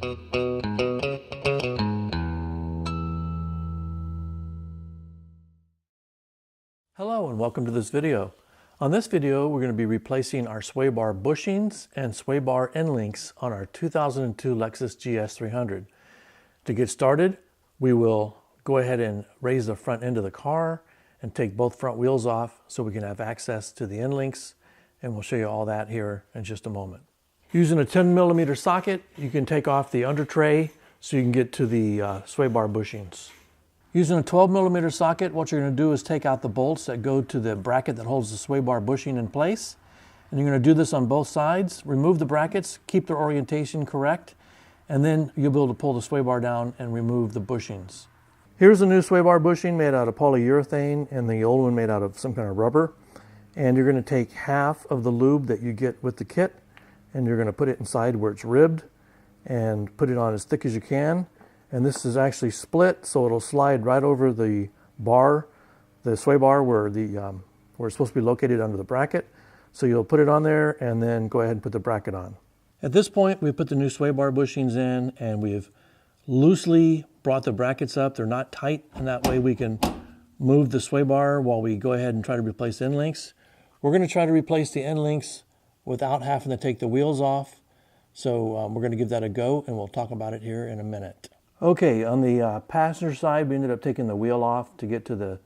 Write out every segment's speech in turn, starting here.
Hello and welcome to this video. On this video we're going to be replacing our sway bar bushings and sway bar end links on our 2002 Lexus GS 300. To get started, we will go ahead and raise the front end of the car and take both front wheels off so we can have access to the end links, and we'll show you all that here in just a moment. Using a 10mm socket, you can take off the under tray so you can get to the sway bar bushings. Using a 12mm socket, what you're going to do is take out the bolts that go to the bracket that holds the sway bar bushing in place. And you're going to do this on both sides. Remove the brackets, keep their orientation correct, and then you'll be able to pull the sway bar down and remove the bushings. Here's a new sway bar bushing made out of polyurethane and the old one made out of some kind of rubber. And you're going to take half of the lube that you get with the kit and you're going to put it inside where it's ribbed and put it on as thick as you can. And this is actually split, so it'll slide right over the bar, the sway bar where it's supposed to be located under the bracket. So you'll put it on there and then go ahead and put the bracket on. At this point, we put the new sway bar bushings in and we've loosely brought the brackets up. They're not tight, and that way we can move the sway bar while we go ahead and try to replace end links. We're going to try to replace the end links without having to take the wheels off. So we're going to give that a go and we'll talk about it here in a minute. Okay, on the passenger side, we ended up taking the wheel off to get to the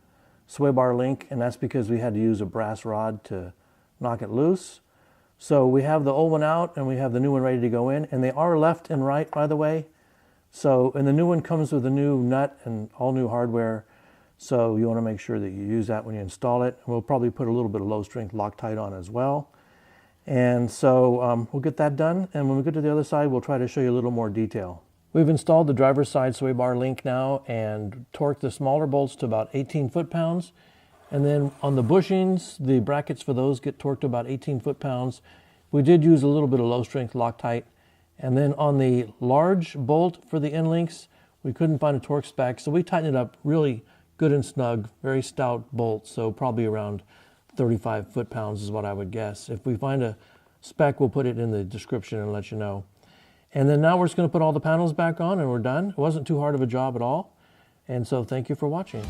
sway bar link, and that's because we had to use a brass rod to knock it loose. So we have the old one out and we have the new one ready to go in, and they are left and right, by the way. So, and the new one comes with a new nut and all new hardware, so you want to make sure that you use that when you install it. We'll probably put a little bit of low strength Loctite on as well. And so we'll get that done, and when we get to the other side, we'll try to show you a little more detail. We've installed the driver's side sway bar link now and torqued the smaller bolts to about 18 foot-pounds. And then on the bushings, the brackets for those get torqued to about 18 foot-pounds. We did use a little bit of low-strength Loctite. And then on the large bolt for the end links, we couldn't find a torque spec, so we tightened it up really good and snug, very stout bolt, so probably around 35 foot-pounds is what I would guess. If we find a spec, we'll put it in the description and let you know. And then now we're just going to put all the panels back on and we're done. It wasn't too hard of a job at all. And so thank you for watching.